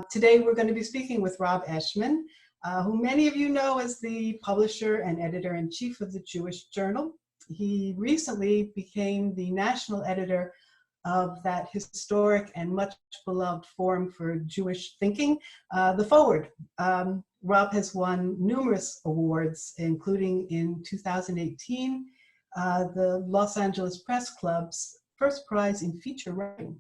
Today we're going to be speaking with Rob Eshman, who many of you know as the publisher and editor-in-chief of the Jewish Journal. He recently became the national editor of that historic and much beloved forum for Jewish thinking, The Forward. Rob has won numerous awards, including in 2018, the Los Angeles Press Club's first prize in feature writing.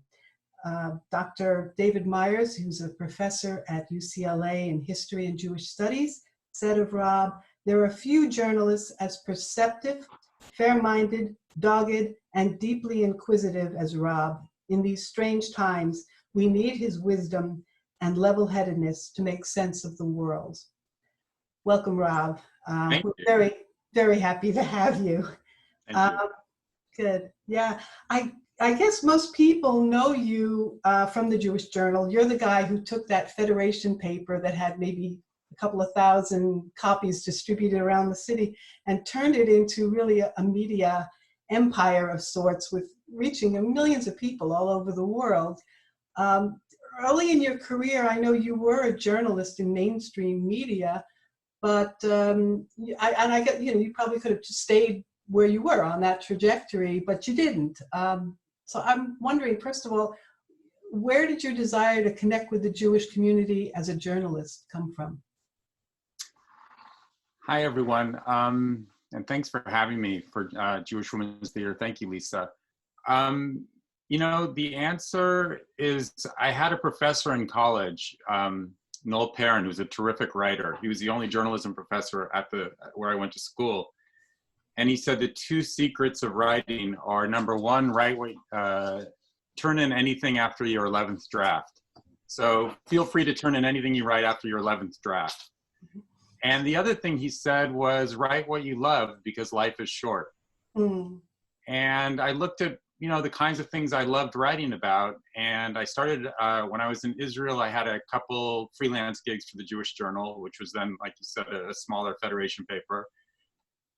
Dr. David Myers, who's a professor at UCLA in History and Jewish Studies, said of Rob, "There are few journalists as perceptive, fair-minded, dogged, and deeply inquisitive as Rob. In these strange times, we need his wisdom and level-headedness to make sense of the world." Welcome, Rob. We're very, very happy to have you. Thank you. Good. Yeah. I guess most people know you from the Jewish Journal. You're the guy who took that Federation paper that had maybe a couple of thousand copies distributed around the city and turned it into really a media empire of sorts, with reaching millions of people all over the world. Early in your career, I know you were a journalist in mainstream media, but I get, you probably could have just stayed where you were on that trajectory, but you didn't. So I'm wondering, first of all, where did your desire to connect with the Jewish community as a journalist come from? Hi, everyone. And thanks for having me for Jewish Women's Theater. Thank you, Lisa. You know, the answer is I had a professor in college, Noel Perrin, who's a terrific writer. He was the only journalism professor at where I went to school. And he said the two secrets of writing are, number one, turn in anything after your 11th draft. So feel free to turn in anything you write after your 11th draft. And the other thing he said was, write what you love, because life is short. And I looked at, the kinds of things I loved writing about. And I started, when I was in Israel, I had a couple freelance gigs for the Jewish Journal, which was then, like you said, a smaller Federation paper.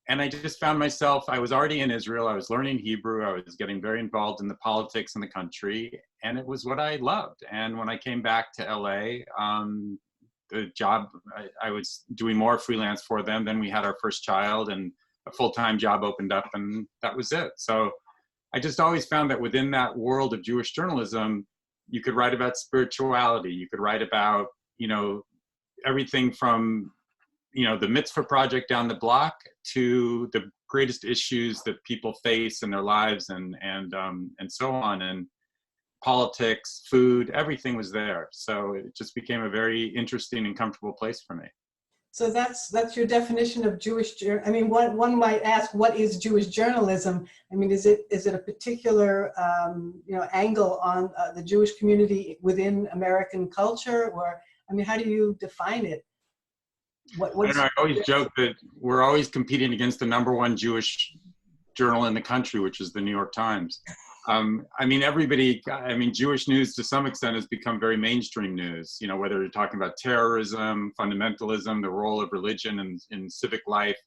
And I just found myself, I was already in Israel, I was learning Hebrew, I was getting very involved in the politics in the country, and it was what I loved. And when I came back to LA, the job, I was doing more freelance for them. Then we had our first child and a full-time job opened up, and that was it. So I just always found that within that world of Jewish journalism, you could write about spirituality, you could write about, everything from the Mitzvah Project down the block to the greatest issues that people face in their lives and so on, and politics, food, everything was there. So it just became a very interesting and comfortable place for me. So that's your definition of Jewish. I mean, one might ask, what is Jewish journalism? I mean, is it a particular angle on the Jewish community within American culture, or I mean, how do you define it? I always joke that we're always competing against the #1 Jewish journal in the country, which is the New York Times. I mean, Jewish news to some extent has become very mainstream news, whether you're talking about terrorism, fundamentalism, the role of religion in civic life.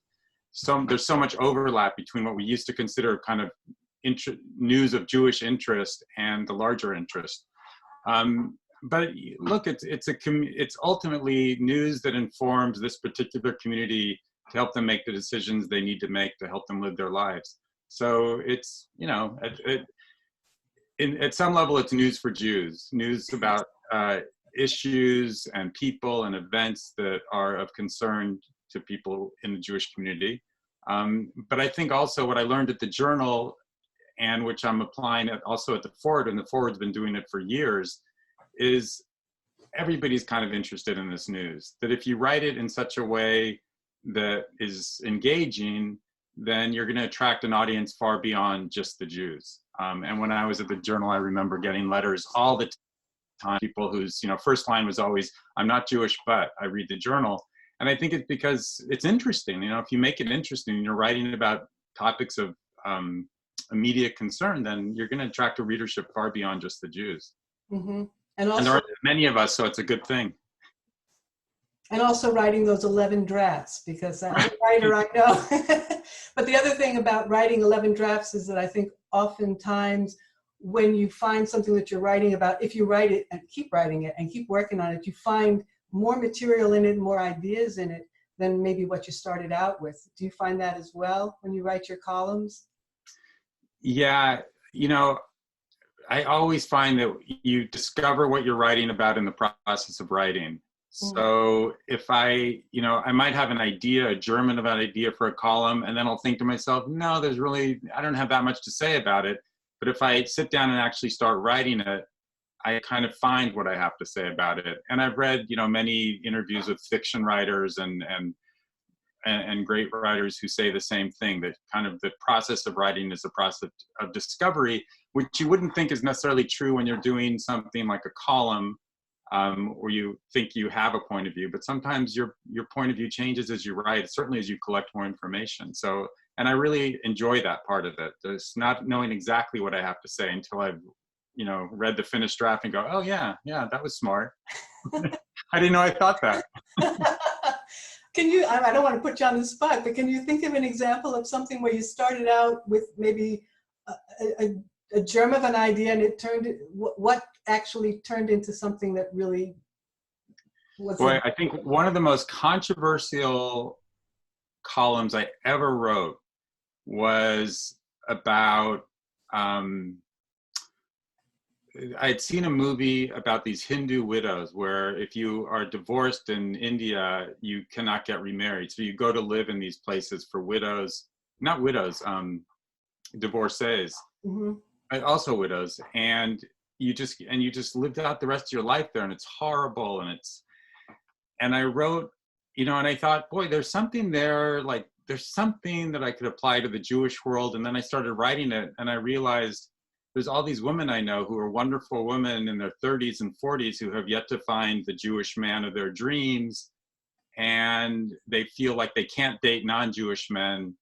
There's so much overlap between what we used to consider kind of news of Jewish interest and the larger interest. But look, it's ultimately news that informs this particular community to help them make the decisions they need to make to help them live their lives. So it's, at some level, it's news for Jews, news about issues and people and events that are of concern to people in the Jewish community. But I think also what I learned at the Journal, and which I'm applying also at the Forward, and the Forward's been doing it for years, is everybody's kind of interested in this news. That if you write it in such a way that is engaging, then you're going to attract an audience far beyond just the Jews. And when I was at the Journal, I remember getting letters all the time, people whose first line was always, "I'm not Jewish, but I read the Journal." And I think it's because it's interesting. If you make it interesting, you're writing about topics of immediate concern, then you're going to attract a readership far beyond just the Jews. Mm-hmm. And there aren't many of us, so it's a good thing. And also writing those 11 drafts, because as a writer, I know. But the other thing about writing 11 drafts is that I think oftentimes when you find something that you're writing about, if you write it and keep writing it and keep working on it, you find more material in it, more ideas in it than maybe what you started out with. Do you find that as well when you write your columns? Yeah, you know, I always find that you discover what you're writing about in the process of writing. So if I, you know, I might have an idea, a germ of an idea for a column, and then I'll think to myself, no, there's really, I don't have that much to say about it. But if I sit down and actually start writing it, I kind of find what I have to say about it. And I've read, you know, many interviews with fiction writers and great writers who say the same thing, that kind of the process of writing is a process of discovery, which you wouldn't think is necessarily true when you're doing something like a column, or you think you have a point of view, but sometimes your point of view changes as you write, certainly as you collect more information. So, and I really enjoy that part of it. There's not knowing exactly what I have to say until I've, you know, read the finished draft and go, oh yeah, that was smart. I didn't know I thought that. Can you, I don't want to put you on the spot, but can you think of an example of something where you started out with maybe a germ of an idea and it turned, what actually turned into something that really was? Boy, I think one of the most controversial columns I ever wrote was about, I had seen a movie about these Hindu widows where if you are divorced in India, you cannot get remarried. So you go to live in these places for widows, not widows, divorcees, also widows. And you just lived out the rest of your life there, and it's horrible. And I wrote, you know, and I thought, boy, there's something there, like there's something that I could apply to the Jewish world. And then I started writing it, and I realized there's all these women I know who are wonderful women in their 30s and 40s who have yet to find the Jewish man of their dreams. And they feel like they can't date non-Jewish men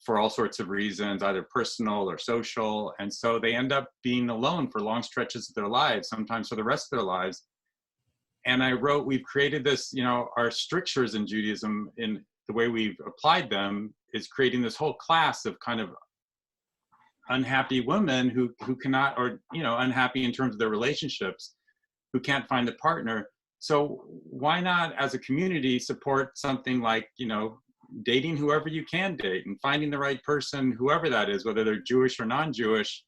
for all sorts of reasons, either personal or social. And so they end up being alone for long stretches of their lives, sometimes for the rest of their lives. And I wrote, we've created this, you know, our strictures in Judaism, in the way we've applied them, is creating this whole class of kind of unhappy women who cannot, or, you know, unhappy in terms of their relationships, who can't find a partner. So why not, as a community, support something like, you know, dating whoever you can date and finding the right person, whoever that is, whether they're Jewish or non-Jewish,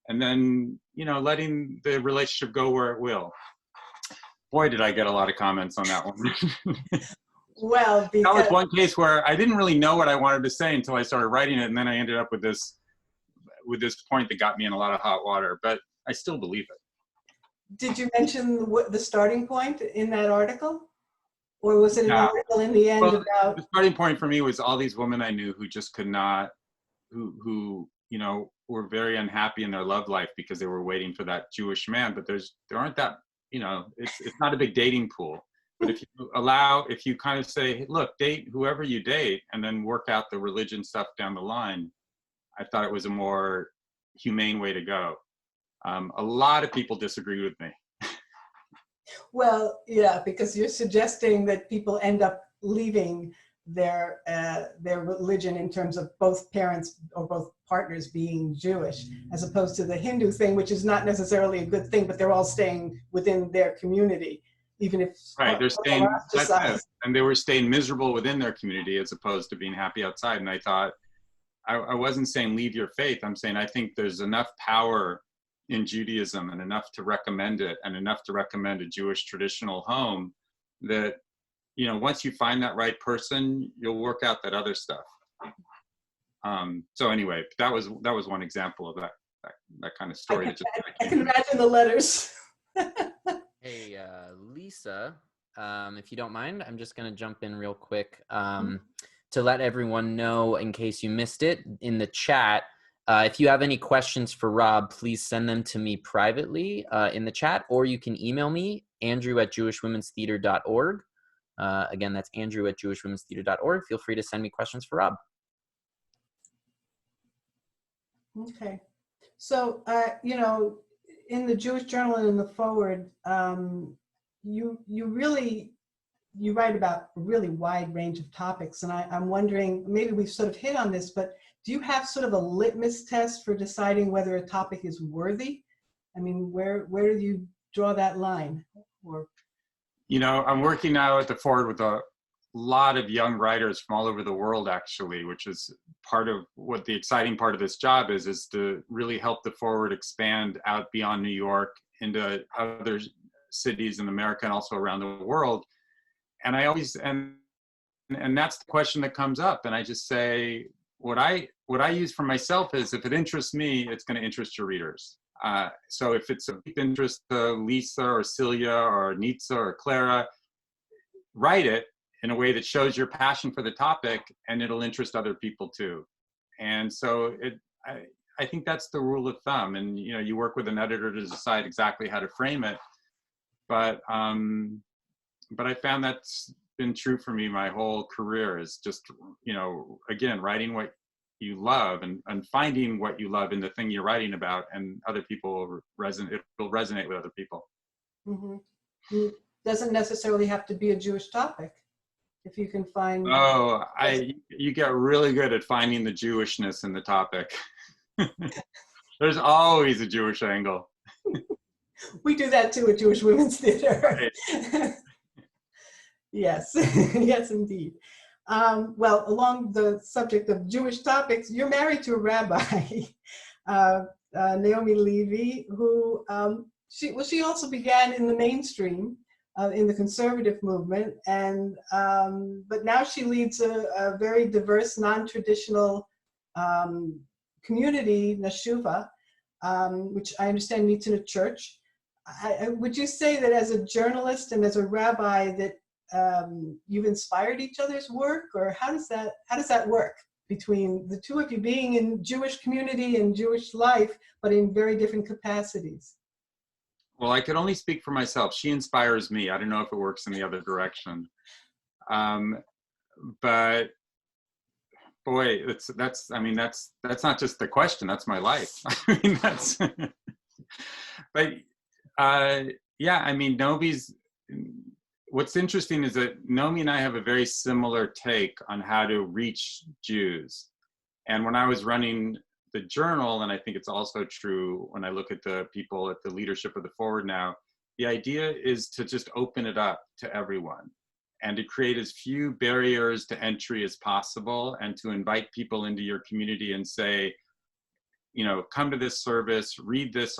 and then, you know, letting the relationship go where it will. Boy, did I get a lot of comments on that one. Well, that was one case where I didn't really know what I wanted to say until I started writing it, and then I ended up with this point that got me in a lot of hot water, but I still believe it. Did you mention the starting point in that article? Or was it an article in the end about? The starting point for me was all these women I knew who just could not, who you know, were very unhappy in their love life because they were waiting for that Jewish man, but there aren't that, you know, it's not a big dating pool. But if you kind of say, hey, look, date whoever you date and then work out the religion stuff down the line, I thought it was a more humane way to go. A lot of people disagree with me. Well, yeah, because you're suggesting that people end up leaving their religion in terms of both parents or both partners being Jewish, as opposed to the Hindu thing, which is not necessarily a good thing, but they're all staying within their community, even if they're staying, and they were staying miserable within their community as opposed to being happy outside. And I thought, I wasn't saying leave your faith. I'm saying I think there's enough power in Judaism and enough to recommend it, and enough to recommend a Jewish traditional home, that, you know, once you find that right person, you'll work out that other stuff. So anyway, that was one example of that kind of story. I can imagine the letters. Hey, Lisa, if you don't mind, I'm just going to jump in real quick to let everyone know, in case you missed it, in the chat. If you have any questions for Rob, please send them to me privately in the chat, or you can email me, andrew@jewishwomenstheater.org. Again, that's andrew@jewishwomenstheater.org. Feel free to send me questions for Rob. Okay. So, you know, in the Jewish Journal and in the forward, you really you write about a really wide range of topics, and I'm wondering, maybe we've sort of hit on this, but do you have sort of a litmus test for deciding whether a topic is worthy? I mean, where do you draw that line? Or You know, I'm working now at the Forward with a lot of young writers from all over the world, actually, which is part of what the exciting part of this job is to really help the Forward expand out beyond New York into other cities in America and also around the world. And I always, and that's the question that comes up. And I just say, what I use for myself is, if it interests me, it's going to interest your readers. So if it's of deep interest to Lisa or Celia or Nitsa or Clara, write it in a way that shows your passion for the topic, and it'll interest other people too. And so I think that's the rule of thumb. And you know, you work with an editor to decide exactly how to frame it. But I found that's been true for me my whole career, is just, you know, again, writing what you love and finding what you love in the thing you're writing about, and other people it will resonate with other people. mm-hmm. It doesn't necessarily have to be a Jewish topic. If you can find... Oh, you get really good at finding the Jewishness in the topic. There's always a Jewish angle. We do that too at Jewish Women's Theater. Right. Yes, yes, indeed. Well, along the subject of Jewish topics, you're married to a rabbi, Naomi Levy, who she also began in the mainstream, in the conservative movement, and but now she leads a very diverse, non-traditional community, Neshuva, which I understand meets in a church. Would you say that as a journalist and as a rabbi that you've inspired each other's work, or how does that work between the two of you being in Jewish community and Jewish life, but in very different capacities? Well, I could only speak for myself. She inspires me. I don't know if it works in the other direction. But boy, that's not just the question. That's my life. I mean, that's. But yeah, I mean, what's interesting is that Naomi and I have a very similar take on how to reach Jews. And when I was running the journal, and I think it's also true when I look at the people at the leadership of the Forward now, the idea is to just open it up to everyone and to create as few barriers to entry as possible, and to invite people into your community and say, you know, come to this service, read this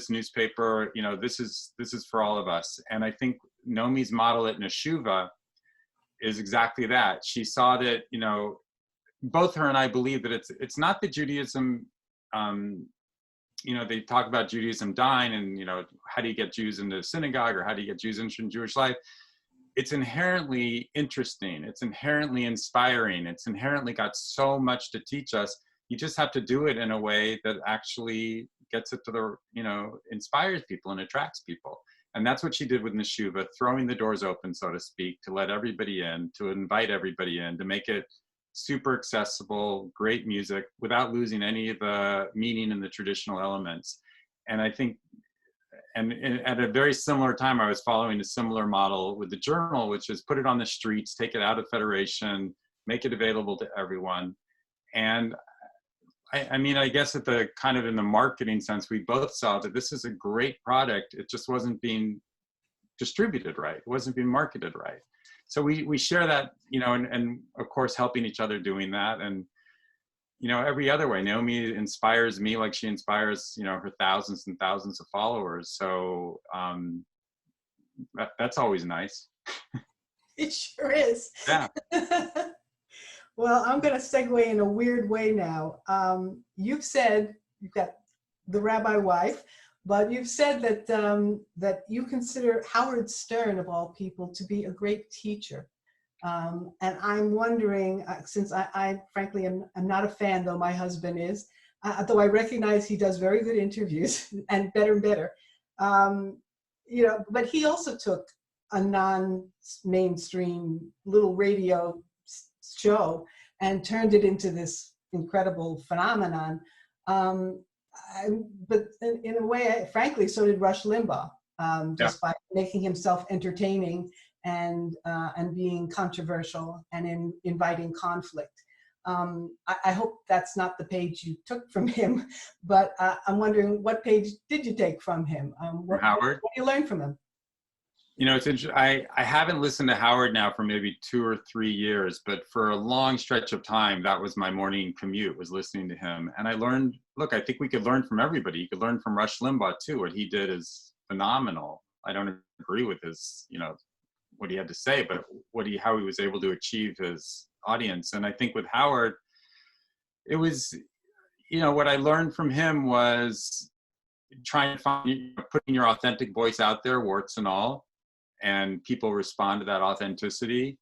newspaper, you know, this is for all of us. And I think Naomi's model at Neshuva is exactly that. She saw that, you know, both her and I believe that it's not that Judaism, you know, they talk about Judaism dying, and, you know, how do you get Jews into synagogue, or how do you get Jews into Jewish life? It's inherently interesting. It's inherently inspiring. It's inherently got so much to teach us. You just have to do it in a way that actually gets it to the, you know, inspires people and attracts people. And that's what she did with Neshuva, throwing the doors open, so to speak, to let everybody in, to invite everybody in, to make it super accessible, great music, without losing any of the meaning and the traditional elements. And I think, and at a very similar time, I was following a similar model with the journal, which is put it on the streets, take it out of Federation, make it available to everyone. And I mean, I guess at the kind of in the marketing sense, we both saw that this is a great product. It just wasn't being distributed right. It wasn't being marketed right. So we share that, you know, and of course, helping each other doing that. And, you know, every other way, Naomi inspires me like she inspires, you know, her thousands and thousands of followers. So that's always nice. It sure is. Yeah. Well, I'm going to segue in a weird way now. You've said, you've got the rabbi wife, but you've said that that you consider Howard Stern, of all people, to be a great teacher. And I'm wondering, since I frankly am not a fan, though my husband is, though I recognize he does very good interviews and better. You know, but he also took a non-mainstream little radio show and turned it into this incredible phenomenon. But in a way, frankly, so did Rush Limbaugh, just by making himself entertaining and being controversial and inviting conflict. I hope that's not the page you took from him, but I'm wondering, what page did you take from him? From Howard? What did you learn from him? You know, it's interesting. I haven't listened to Howard now for maybe 2 or 3 years, but for a long stretch of time, that was my morning commute, was listening to him. And I learned, look, I think we could learn from everybody. You could learn from Rush Limbaugh too. What he did is phenomenal. I don't agree with his, you know, what he had to say, but how he was able to achieve his audience. And I think with Howard, it was, you know, what I learned from him was trying to find, putting your authentic voice out there, warts and all, and people respond to that authenticity.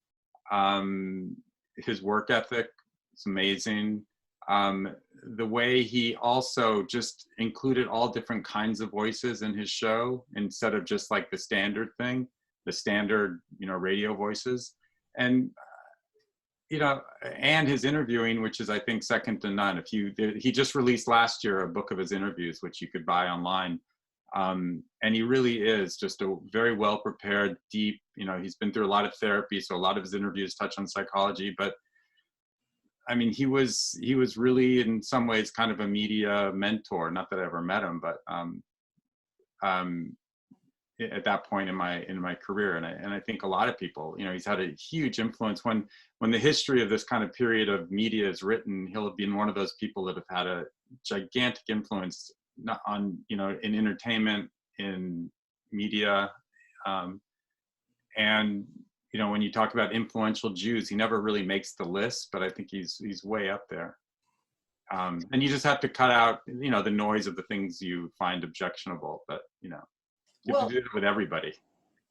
His work ethic is amazing. The way he also just included all different kinds of voices in his show, instead of just like the standard thing, the standard, you know, radio voices. And, you know, and his interviewing, which is, I think, second to none. He just released last year a book of his interviews, which you could buy online. And he really is just a very well prepared, deep, you know, he's been through a lot of therapy, so a lot of his interviews touch on psychology, but I mean, he was really in some ways kind of a media mentor. Not that I ever met him, but at that point in my career, and I think a lot of people, you know, he's had a huge influence. When the history of this kind of period of media is written, he'll have been one of those people that have had a gigantic influence, not on, you know, in entertainment, in media, and you know, when you talk about influential Jews, he never really makes the list, but I think he's way up there. And you just have to cut out, you know, the noise of the things you find objectionable. But you know, you have to do it with everybody.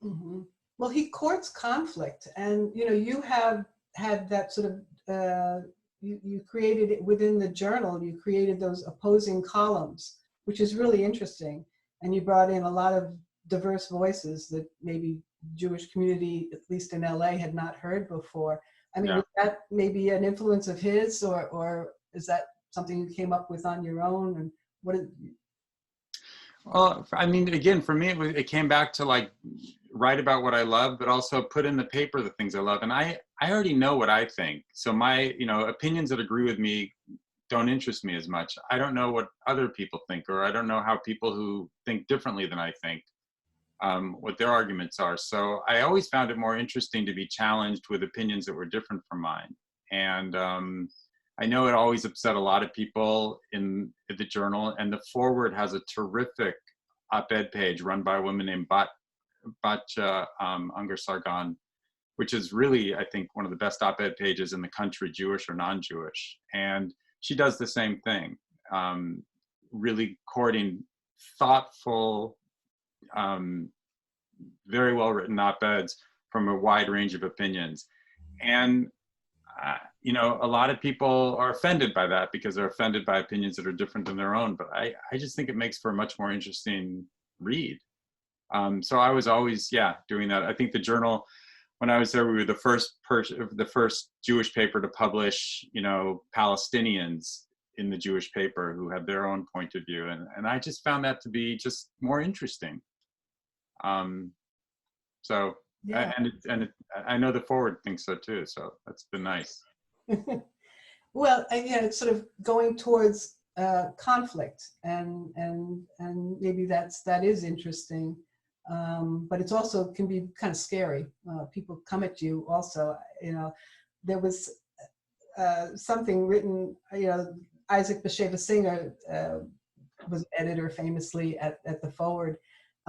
Mm-hmm. Well, he courts conflict, and you know, you have had that sort of you created it within the journal. You created those opposing columns, which is really interesting, and you brought in a lot of diverse voices that maybe Jewish community, at least in LA, had not heard before. I mean, was that maybe an influence of his, or is that something you came up with on your own? And what did you... Well, I mean, again, for me, it came back to like write about what I love, but also put in the paper the things I love. And I already know what I think. So my, you know, opinions that agree with me don't interest me as much. I don't know what other people think, or I don't know how people who think differently than I think, what their arguments are. So I always found it more interesting to be challenged with opinions that were different from mine. And I know it always upset a lot of people in the journal, and the forward has a terrific op-ed page run by a woman named Batya Unger-Sargon, which is really, I think, one of the best op-ed pages in the country, Jewish or non-Jewish. And she does the same thing, really courting thoughtful, very well-written op-eds from a wide range of opinions. And, you know, a lot of people are offended by that because they're offended by opinions that are different than their own. But I just think it makes for a much more interesting read. So I was always, doing that. I think the journal, when I was there, we were the first Jewish paper to publish, you know, Palestinians in the Jewish paper who had their own point of view. And I just found that to be just more interesting. So, yeah. And I know the forward thinks so too. So that's been nice. Well, yeah, it's sort of going towards conflict, and maybe that is interesting, but it's also can be kind of scary. People come at you also. You know, there was something written. You know, Isaac Bashevis Singer was editor famously at the Forward.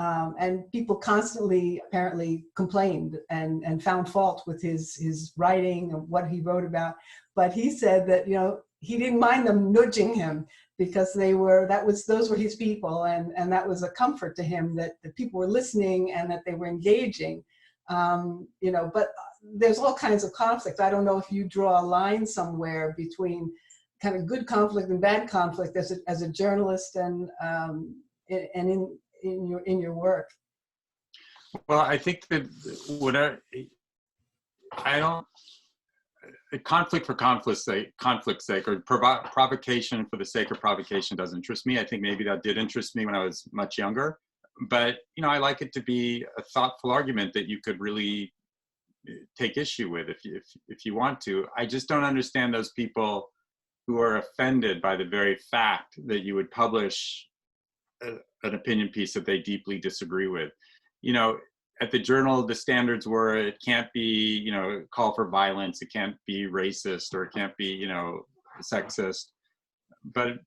And people constantly apparently complained and found fault with his writing and what he wrote about. But he said that, you know, he didn't mind them nudging him because those were his people, and that was a comfort to him that the people were listening and that they were engaging. You know, but there's all kinds of conflict. I don't know if you draw a line somewhere between kind of good conflict and bad conflict as a journalist and in your work. Well, I think that conflict for conflict's sake, or provocation for the sake of provocation doesn't interest me. I think maybe that did interest me when I was much younger, but you know, I like it to be a thoughtful argument that you could really take issue with if you want to. I just don't understand those people who are offended by the very fact that you would publish an opinion piece that they deeply disagree with. You know, at the Journal, the standards were it can't be, you know, call for violence, it can't be racist, or it can't be, you know, sexist. But,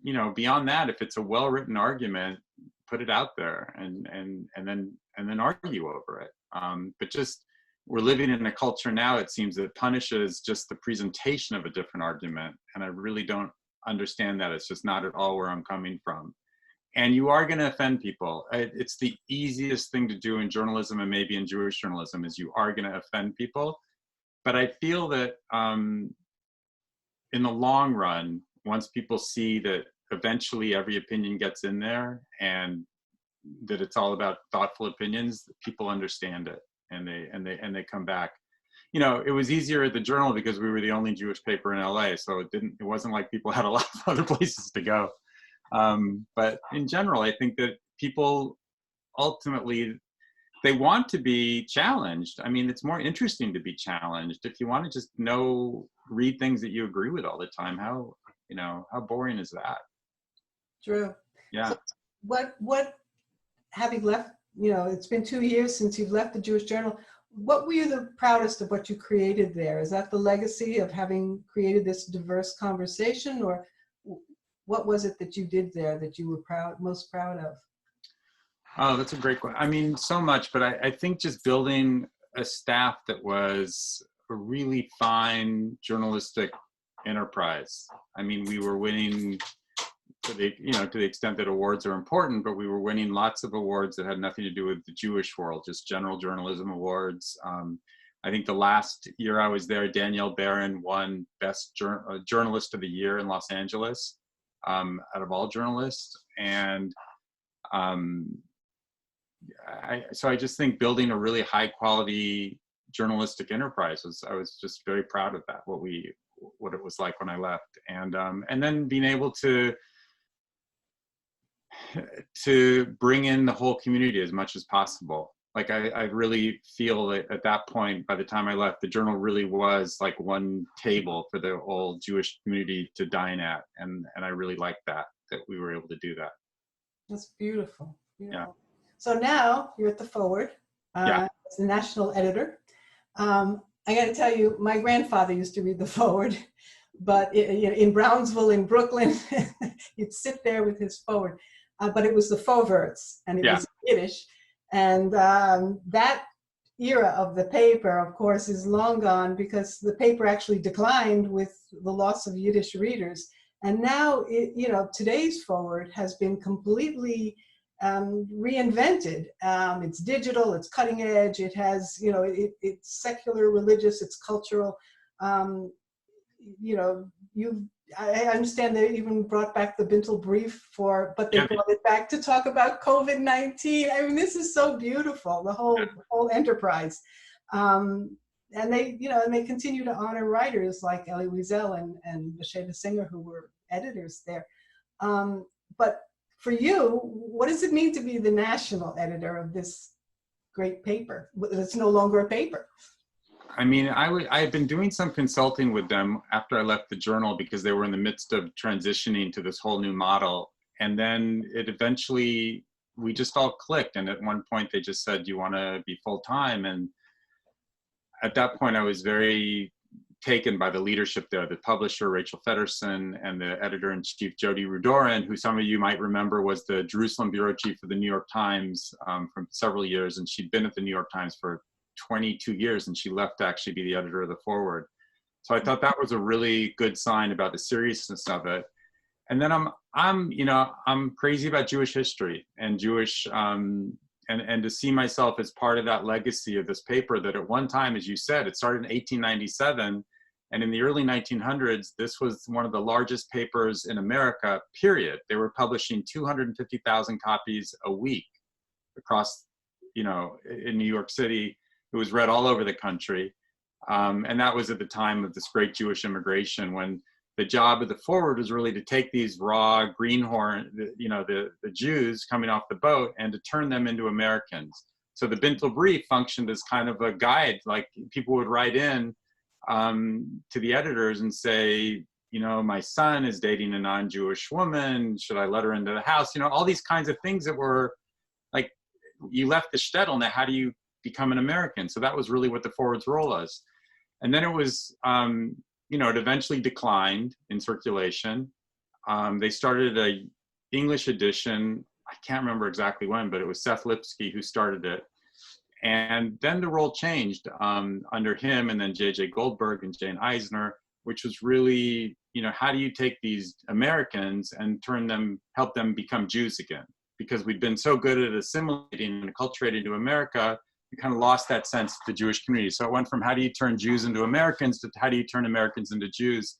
you know, beyond that, if it's a well-written argument, put it out there and then argue over it. But just, we're living in a culture now, it seems, that punishes just the presentation of a different argument. And I really don't understand that. It's just not at all where I'm coming from. And you are going to offend people. It's the easiest thing to do in journalism, and maybe in Jewish journalism, is you are going to offend people. But I feel that in the long run, once people see that eventually every opinion gets in there and that it's all about thoughtful opinions, people understand it and they come back. You know, it was easier at the Journal because we were the only Jewish paper in LA, so it wasn't like people had a lot of other places to go. But in general, I think that people ultimately, they want to be challenged. I mean, it's more interesting to be challenged. If you want to just read things that you agree with all the time, how boring is that? True. Yeah. So what having left, you know, it's been 2 years since you've left the Jewish Journal. What were you the proudest of what you created there? Is that the legacy of having created this diverse conversation, or what was it that you did there that you were most proud of? Oh, that's a great question. I mean, so much, but I think just building a staff that was a really fine journalistic enterprise. I mean, we were winning to the extent that awards are important, but we were winning lots of awards that had nothing to do with the Jewish world, just general journalism awards. I think the last year I was there, Danielle Barron won Best Journalist of the Year in Los Angeles, out of all journalists. And so I just think building a really high quality journalistic enterprise I was just very proud of that, what it was like when I left. And then being able to bring in the whole community as much as possible. Like I really feel that at that point, by the time I left, the Journal really was like one table for the whole Jewish community to dine at. And I really liked that we were able to do that. That's beautiful. Beautiful. Yeah. So now you're at the Forward as the national editor. I got to tell you, my grandfather used to read the Forward, but in Brownsville, in Brooklyn, he'd sit there with his Forward. But it was the Forwards, and it was Yiddish. And that era of the paper, of course, is long gone because the paper actually declined with the loss of Yiddish readers. And now, today's Forward has been completely reinvented. It's digital, it's cutting edge, it has, it's secular, religious, it's cultural. I understand they even brought back the Bintel brief but they brought it back to talk about COVID-19. I mean, this is so beautiful, the whole enterprise. And they continue to honor writers like Elie Wiesel and Basheva Singer, who were editors there. But for you, what does it mean to be the national editor of this great paper? It's no longer a paper. I mean, I had been doing some consulting with them after I left the Journal because they were in the midst of transitioning to this whole new model. And then we just all clicked. And at one point they just said, do you want to be full-time? And at that point I was very taken by the leadership there, the publisher, Rachel Feddersen, and the editor-in-chief, Jody Rudorin, who some of you might remember was the Jerusalem bureau chief of the New York Times for several years. And she'd been at the New York Times for 22 years, and she left to actually be the editor of the Forward. So I thought that was a really good sign about the seriousness of it. And then I'm crazy about Jewish history and Jewish, and to see myself as part of that legacy of this paper that at one time, as you said, it started in 1897. And in the early 1900s, this was one of the largest papers in America, period. They were publishing 250,000 copies a week across, in New York City. It was read all over the country. And that was at the time of this great Jewish immigration, when the job of the Forward was really to take these raw greenhorn, the Jews coming off the boat, and to turn them into Americans. So the Bintel Brief functioned as kind of a guide. Like people would write in to the editors and say, you know, my son is dating a non-Jewish woman. Should I let her into the house? You know, all these kinds of things that were like, you left the shtetl, now how do you become an American? So that was really what the Forward's role was. And then it was, you know, it eventually declined in circulation. They started a English edition. I can't remember exactly when, but it was Seth Lipsky who started it. And then the role changed under him, and then J.J. Goldberg and Jane Eisner, which was really, you know, how do you take these Americans and help them become Jews again? Because we'd been so good at assimilating and acculturating to America, we kind of lost that sense of the Jewish community. So it went from how do you turn Jews into Americans to how do you turn Americans into Jews?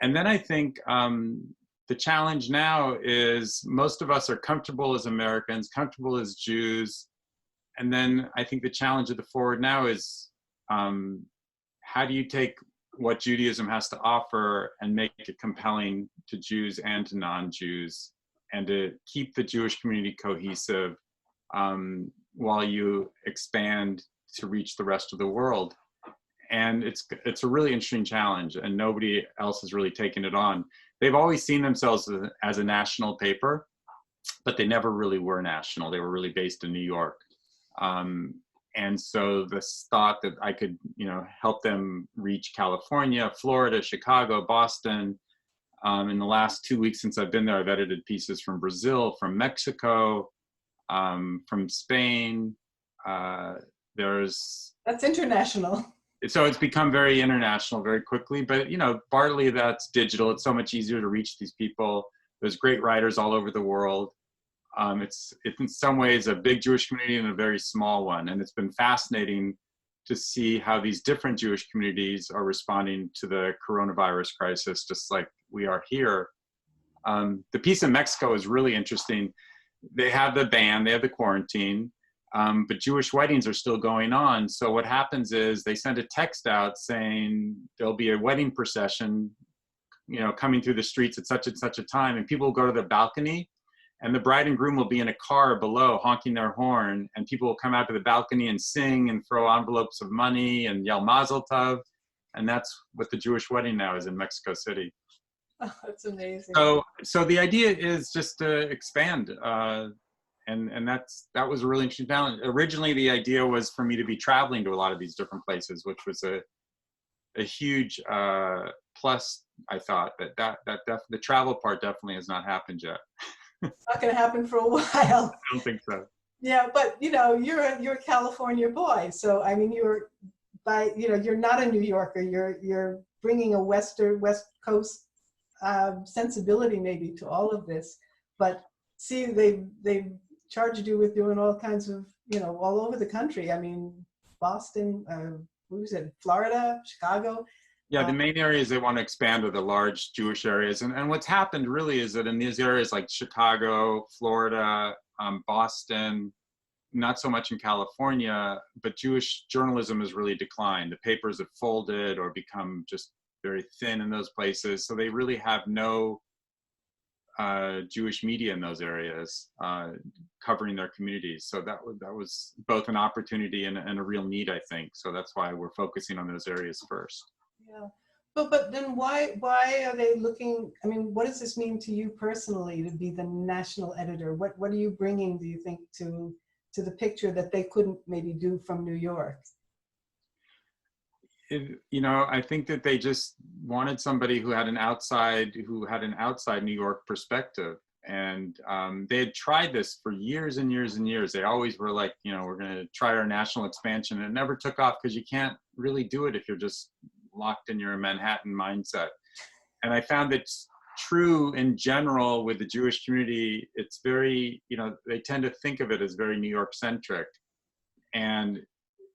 And then I think the challenge now is most of us are comfortable as Americans, comfortable as Jews. And then I think the challenge of the Forward now is how do you take what Judaism has to offer and make it compelling to Jews and to non-Jews, and to keep the Jewish community cohesive while you expand to reach the rest of the world. And it's a really interesting challenge, and nobody else has really taken it on. They've always seen themselves as a national paper, but they never really were national. They were really based in New York. And so this thought that I could, you know, help them reach California, Florida, Chicago, Boston. In the last 2 weeks since I've been there, I've edited pieces from Brazil, from Mexico, from Spain. That's international. So it's become very international very quickly, but you know, partly that's digital. It's so much easier to reach these people. There's great writers all over the world. It's in some ways a big Jewish community and a very small one. And it's been fascinating to see how these different Jewish communities are responding to the coronavirus crisis, just like we are here. The piece in Mexico is really interesting. They have the ban, they have the quarantine, but Jewish weddings are still going on. So what happens is they send a text out saying there'll be a wedding procession, you know, coming through the streets at such and such a time, and people will go to the balcony, and the bride and groom will be in a car below honking their horn, and people will come out to the balcony and sing and throw envelopes of money and yell Mazel Tov. And that's what the Jewish wedding now is in Mexico City. Oh, that's amazing. So the idea is just to expand, and that was a really interesting challenge. Originally, the idea was for me to be traveling to a lot of these different places, which was a huge plus. I thought that the travel part definitely has not happened yet. It's not going to happen for a while. I don't think so. Yeah, but you know, you're a California boy, so I mean, you're not a New Yorker. You're bringing a West Coast sensibility maybe to all of this. But see, they charged you with doing all kinds of, you know, all over the country. I mean, Boston, Florida, Chicago. Yeah, the main areas they want to expand are the large Jewish areas. And what's happened really is that in these areas like Chicago, Florida, Boston, not so much in California, but Jewish journalism has really declined. The papers have folded or become just very thin in those places. So they really have no Jewish media in those areas covering their communities. So that was both an opportunity and a real need, I think. So that's why we're focusing on those areas first. Yeah, but then why are they looking? I mean, what does this mean to you personally to be the national editor? What are you bringing, do you think, to the picture that they couldn't maybe do from New York? You know, I think that they just wanted somebody who had an outside New York perspective. And they had tried this for years and years and years. They always were like, you know, we're going to try our national expansion. And it never took off because you can't really do it if you're just locked in your Manhattan mindset. And I found that true in general with the Jewish community. It's very, you know, they tend to think of it as very New York centric. And,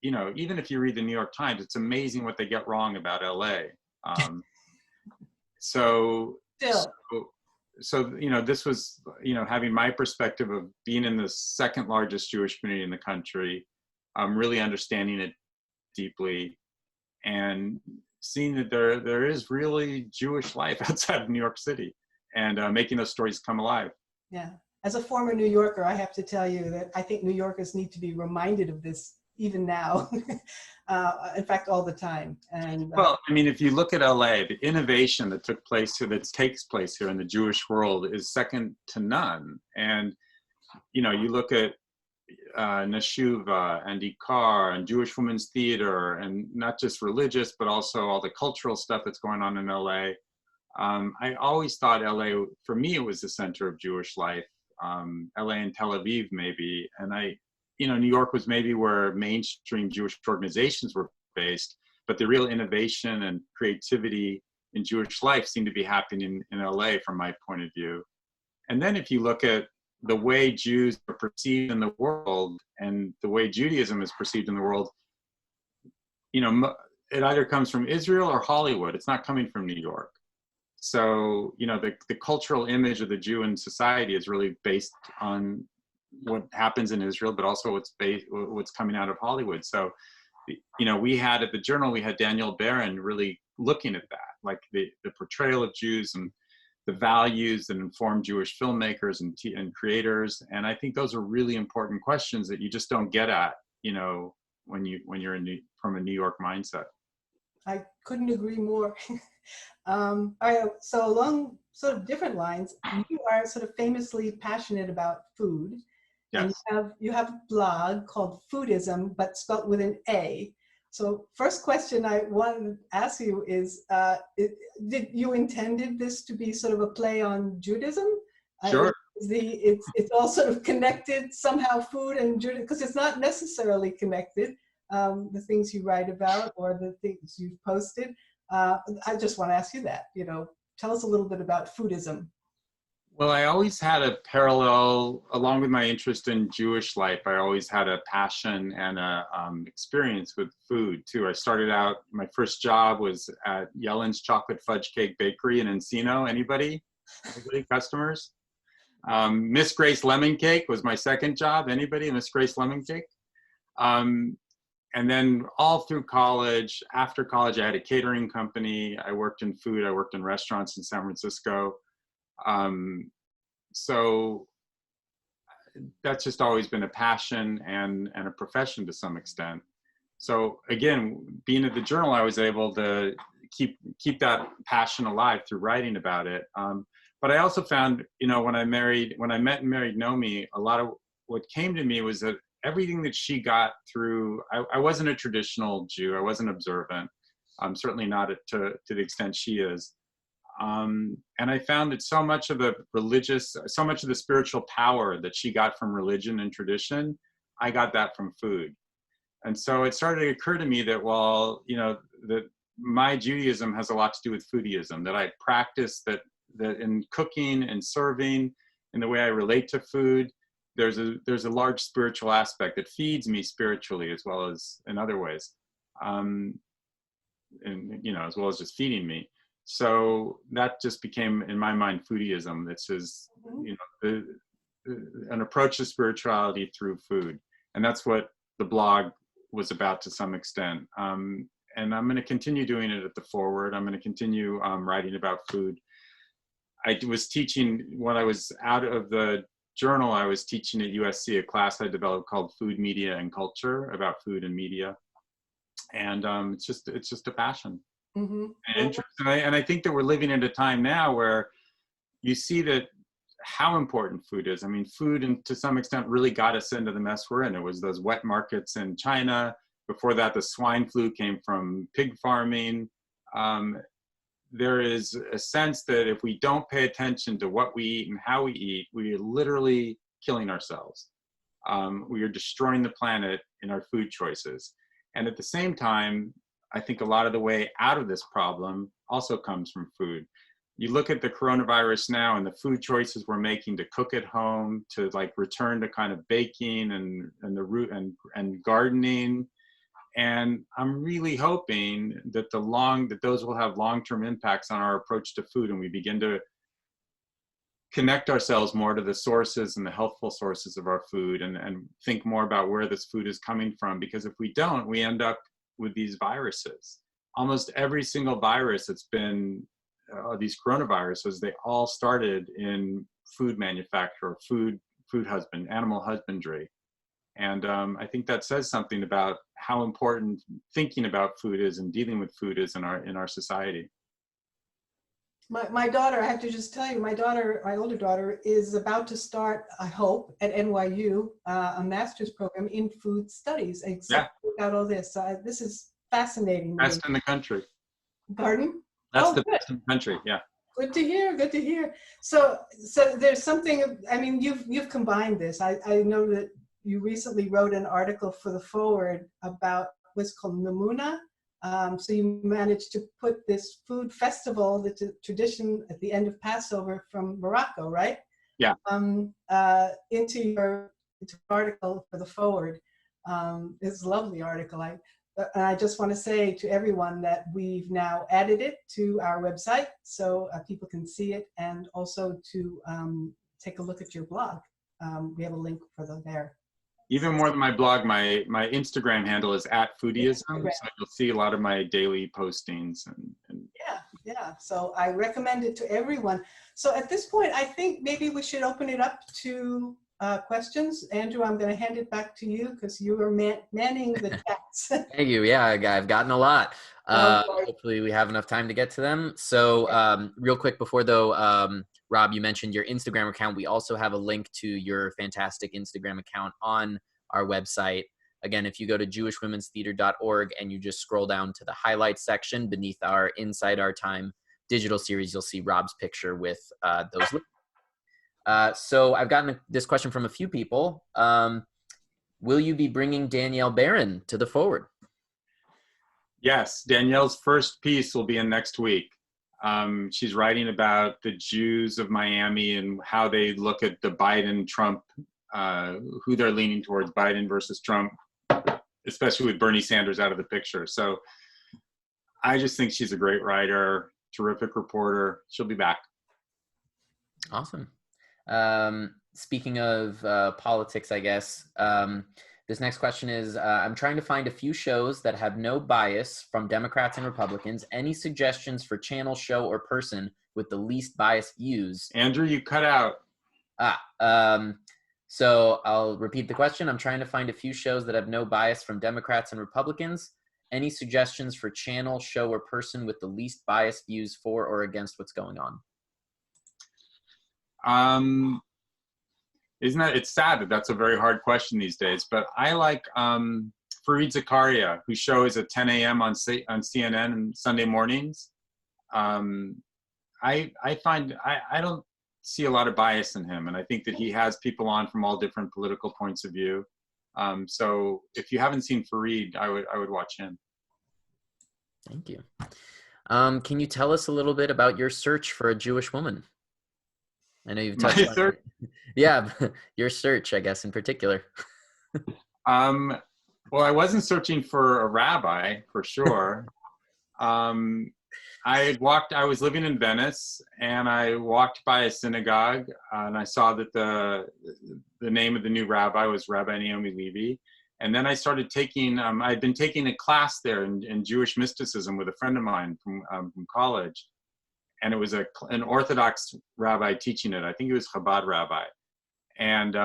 you know, even if you read the New York Times, it's amazing what they get wrong about LA. So, you know, this was, you know, having my perspective of being in the second largest Jewish community in the country, really understanding it deeply and seeing that there is really Jewish life outside of New York City, and making those stories come alive. Yeah, as a former New Yorker, I have to tell you that I think New Yorkers need to be reminded of this even now. In fact, all the time. And well, I mean, if you look at LA, the innovation that took place here, that takes place here in the Jewish world, is second to none. And you know, you look at Neshuva and Ikar and Jewish Women's Theater, and not just religious, but also all the cultural stuff that's going on in LA. I always thought LA, for me, it was the center of Jewish life. LA and Tel Aviv, maybe. And you know, New York was maybe where mainstream Jewish organizations were based, but the real innovation and creativity in Jewish life seemed to be happening in LA from my point of view. And then if you look at the way Jews are perceived in the world and the way Judaism is perceived in the world, you know, it either comes from Israel or Hollywood. It's not coming from New York. So, you know, the cultural image of the Jew in society is really based on what happens in Israel, but also what's coming out of Hollywood. So, you know, we had at the Journal, we had Daniel Barron really looking at that, like the portrayal of Jews and the values that inform Jewish filmmakers and creators. And I think those are really important questions that you just don't get at, you know, when you're from a New York mindset. I couldn't agree more. All right, so along sort of different lines, you are sort of famously passionate about food. Yes. And you have a blog called Foodism, but spelt with an A. So first question I wanted to ask you is, did you intended this to be sort of a play on Judaism? Sure. It's all sort of connected somehow, food and Judaism, because it's not necessarily connected, the things you write about or the things you've posted. I just want to ask you that, you know, tell us a little bit about Foodism. Well, I always had a parallel, along with my interest in Jewish life, I always had a passion and a experience with food too. I started out, my first job was at Yellen's Chocolate Fudge Cake Bakery in Encino. Anybody, customers? Miss Grace Lemon Cake was my second job. Anybody, Miss Grace Lemon Cake? And then all through college, after college, I had a catering company. I worked in food, I worked in restaurants in San Francisco. So that's just always been a passion and a profession to some extent. So again, being at the Journal, I was able to keep that passion alive through writing about it. But I also found, you know, when I met and married Nomi, a lot of what came to me was that everything that she got through, I wasn't a traditional Jew, I wasn't observant, certainly not to the extent she is. And I found that so much of the spiritual power that she got from religion and tradition, I got that from food. And so it started to occur to me that, well, you know, that my Judaism has a lot to do with foodism, that I practice that in cooking and serving, in the way I relate to food, there's a large spiritual aspect that feeds me spiritually as well as in other ways, and, you know, as well as just feeding me. So that just became, in my mind, foodism. This is, you know, an approach to spirituality through food. And that's what the blog was about to some extent. And I'm going to continue doing it at the Forward. I'm going to continue writing about food. I was teaching, when I was out of the Journal, I was teaching at USC a class I developed called Food, Media, and Culture, about food and media. And it's just a passion. Mm-hmm. And interest. And I think that we're living at a time now where you see that how important food is. I mean, food, and to some extent, really got us into the mess we're in. It was those wet markets in China. Before that, the swine flu came from pig farming. There is a sense that if we don't pay attention to what we eat and how we eat, we are literally killing ourselves. We are destroying the planet in our food choices. And at the same time, I think a lot of the way out of this problem also comes from food. You look at the coronavirus now and the food choices we're making to cook at home, to like return to kind of baking and the root and gardening. And I'm really hoping that those will have long-term impacts on our approach to food, and we begin to connect ourselves more to the sources and the healthful sources of our food, and think more about where this food is coming from. Because if we don't, we end up with these viruses. Almost every single virus that's been these coronaviruses, they all started in food manufacture, animal husbandry. And I think that says something about how important thinking about food is and dealing with food is in our society. My daughter, I have to just tell you, my older daughter, is about to start, I hope, at NYU, a master's program in food studies. Except without all this, this is fascinating. Best in the country. Pardon? That's the best in the country. Yeah. Good to hear. Good to hear. So there's something. I mean, you've combined this. I know that you recently wrote an article for the Forward about what's called Namuna. So you managed to put this food festival, the tradition at the end of Passover from Morocco, right? Yeah. Into your article for the Forward. It's a lovely article. I just want to say to everyone that we've now added it to our website so people can see it, and also to take a look at your blog. We have a link for them there. Even more than my blog, my Instagram handle is @foodieism, so you'll see a lot of my daily postings. And yeah. So I recommend it to everyone. So at this point, I think maybe we should open it up to questions. Andrew, I'm going to hand it back to you because you are manning the chats. Thank you. Yeah, I've gotten a lot. Hopefully we have enough time to get to them. So real quick before though, Rob, you mentioned your Instagram account. We also have a link to your fantastic Instagram account on our website. Again, if you go to jewishwomenstheater.org and you just scroll down to the highlights section beneath our Inside Our Time digital series, you'll see Rob's picture with those links. So I've gotten this question from a few people. Will you be bringing Danielle Barron to the Forward? Yes, Danielle's first piece will be in next week. She's writing about the Jews of Miami and how they look at the Biden-Trump, who they're leaning towards, Biden versus Trump, especially with Bernie Sanders out of the picture. So I just think she's a great writer, terrific reporter. She'll be back. Awesome. Speaking of politics, I guess, this next question is, I'm trying to find a few shows that have no bias from Democrats and Republicans. Any suggestions for channel, show, or person with the least biased views? Andrew, you cut out. So I'll repeat the question. I'm trying to find a few shows that have no bias from Democrats and Republicans. Any suggestions for channel, show, or person with the least biased views for or against what's going on? It's sad that that's a very hard question these days, but I like Fareed Zakaria, whose show is at 10 a.m. on CNN on Sunday mornings. I don't see a lot of bias in him, and I think that he has people on from all different political points of view. So if you haven't seen Fareed, I would watch him. Thank you. Can you tell us a little bit about your search for a Jewish woman? I know you've touched on it. Yeah, your search, I guess, in particular. Well, I wasn't searching for a rabbi, for sure. I was living in Venice, and I walked by a synagogue, and I saw that the name of the new rabbi was Rabbi Naomi Levy. And then I started taking, I'd been taking a class there in Jewish mysticism with a friend of mine from college. And it was an Orthodox rabbi teaching it. I think he was Chabad rabbi. And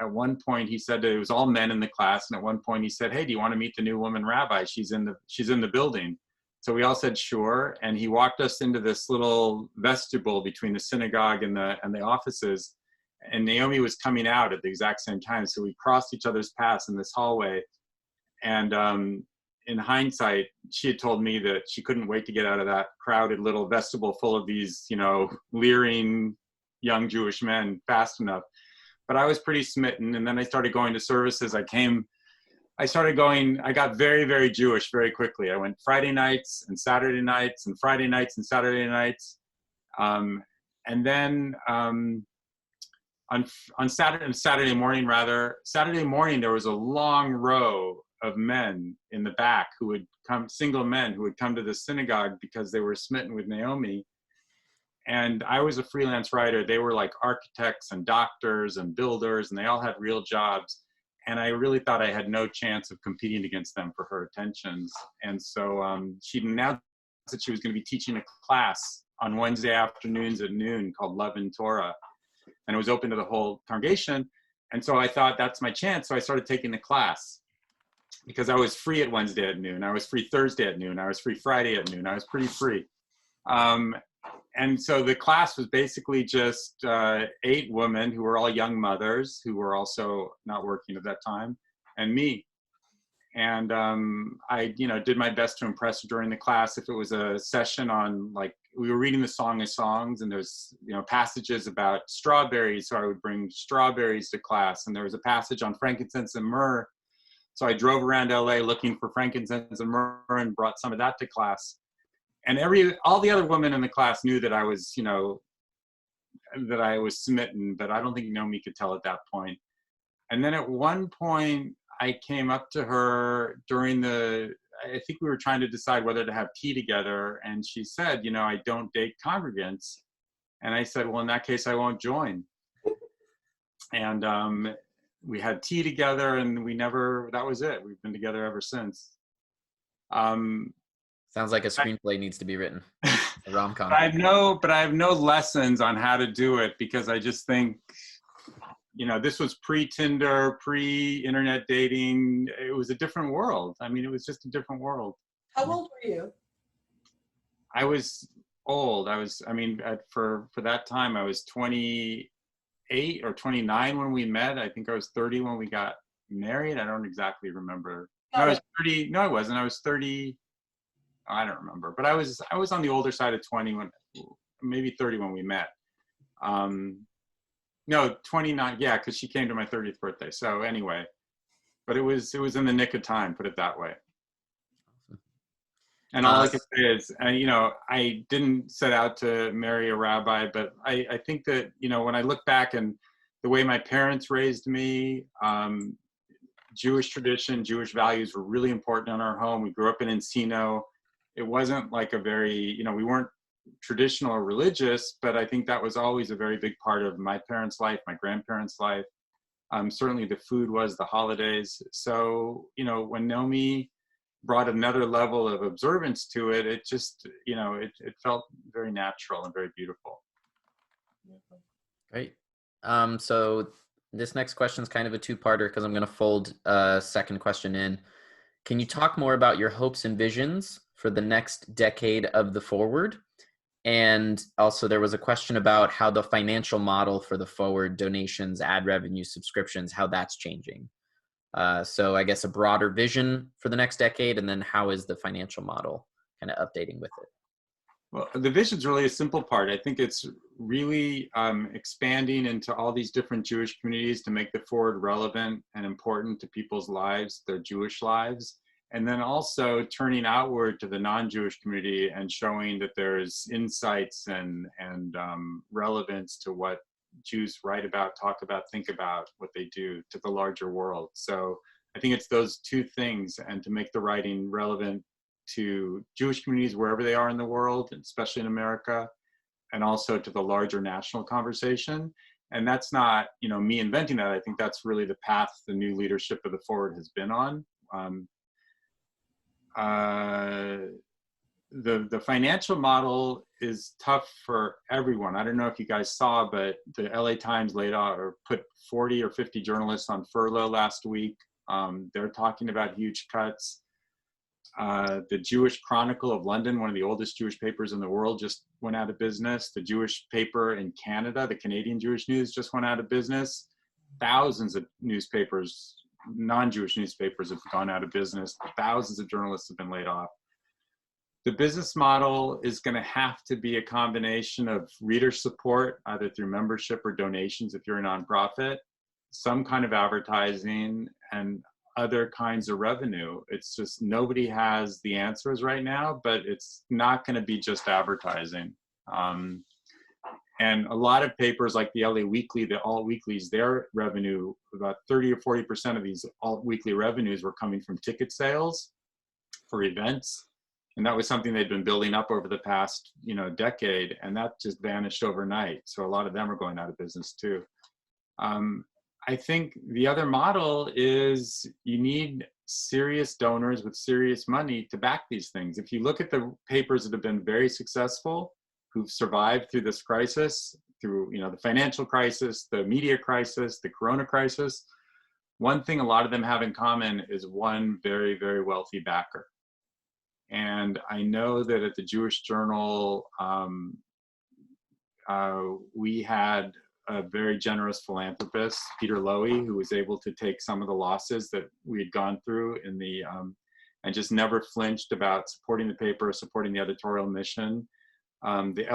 at one point he said that it was all men in the class. And at one point he said, "Hey, do you want to meet the new woman rabbi? She's in the building." So we all said, "Sure." And he walked us into this little vestibule between the synagogue and the offices. And Naomi was coming out at the exact same time. So we crossed each other's paths in this hallway. And in hindsight, she had told me that she couldn't wait to get out of that crowded little vestibule full of these, leering young Jewish men fast enough. But I was pretty smitten. And then I started going to services. I got very, very Jewish very quickly. I went Friday nights and Saturday nights and Friday nights and Saturday nights. And then on Saturday morning, there was a long row of men in the back single men who would come to the synagogue because they were smitten with Naomi. And I was a freelance writer. They were like architects and doctors and builders, and they all had real jobs. And I really thought I had no chance of competing against them for her attentions. And so she announced that she was going to be teaching a class on Wednesday afternoons at noon called Love and Torah. And it was open to the whole congregation. And so I thought that's my chance. So I started taking the class because I was free at Wednesday at noon. I was free Thursday at noon. I was free Friday at noon. I was pretty free. And so the class was basically just 8 women who were all young mothers who were also not working at that time, and me. And I, did my best to impress her during the class. If it was a session on, like, we were reading the Song of Songs, and there's, passages about strawberries, so I would bring strawberries to class. And there was a passage on frankincense and myrrh, so I drove around LA looking for frankincense and myrrh and brought some of that to class. And all the other women in the class knew that I was, that I was smitten, but I don't think Naomi could tell at that point. And then at one point, I came up to her I think we were trying to decide whether to have tea together. And she said, I don't date congregants. And I said, well, in that case, I won't join. And we had tea together, and that was it. We've been together ever since. Sounds like a screenplay needs to be written. A rom-com. I have no lessons on how to do it, because I just think, this was pre-Tinder, pre-internet dating. It was a different world. I mean, it was just a different world. How old were you? I was old. For that time, I was 28 or 29 when we met. I think I was 30 when we got married. I don't exactly remember. No, I was 30. No, I wasn't. I was 30. I don't remember, but I was on the older side of 20 maybe 30 when we met. No, 29. Yeah, because she came to my 30th birthday. So anyway, but it was in the nick of time, put it that way. And all I can say is, I didn't set out to marry a rabbi, but I think that, when I look back and the way my parents raised me, Jewish tradition, Jewish values were really important in our home. We grew up in Encino. It wasn't like a very, we weren't traditional or religious, but I think that was always a very big part of my parents' life, my grandparents' life. Certainly the food was, the holidays. So, when Naomi brought another level of observance to it, it just, it felt very natural and very beautiful. Great. So this next question is kind of a two-parter, because I'm going to fold a second question in. Can you talk more about your hopes and visions for the next decade of the Forward? And also there was a question about how the financial model for the Forward, donations, ad revenue, subscriptions, how that's changing. So I guess a broader vision for the next decade, and then how is the financial model kind of updating with it? Well, the vision's really a simple part. I think it's really expanding into all these different Jewish communities to make the Forward relevant and important to people's lives, their Jewish lives. And then also turning outward to the non-Jewish community and showing that there's insights and relevance to what Jews write about, talk about, think about, what they do to the larger world. So I think it's those two things, and to make the writing relevant to Jewish communities wherever they are in the world, especially in America, and also to the larger national conversation. And that's not, me inventing that. I think that's really the path the new leadership of the Forward has been on. The financial model is tough for everyone. I don't know if you guys saw, but the LA Times laid out or put 40 or 50 journalists on furlough last week. They're talking about huge cuts. The Jewish Chronicle of London, one of the oldest Jewish papers in the world, just went out of business. The Jewish paper in Canada, the Canadian Jewish News, just went out of business. Thousands of newspapers, non-Jewish newspapers, have gone out of business. Thousands of journalists have been laid off. The business model is going to have to be a combination of reader support, either through membership or donations if you're a nonprofit, some kind of advertising, and other kinds of revenue. It's just nobody has the answers right now, but it's not going to be just advertising. And a lot of papers like the LA Weekly, the alt weeklies, their revenue, about 30 or 40% of these alt weekly revenues were coming from ticket sales for events. And that was something they'd been building up over the past, decade, and that just vanished overnight. So a lot of them are going out of business too. I think the other model is you need serious donors with serious money to back these things. If you look at the papers that have been very successful, who've survived through this crisis, through, you know, the financial crisis, the media crisis, the corona crisis. One thing a lot of them have in common is one very, very wealthy backer. And I know that at the Jewish Journal, we had a very generous philanthropist, Peter Lowy, who was able to take some of the losses that we had gone through in the, and just never flinched about supporting the paper, supporting the editorial mission. The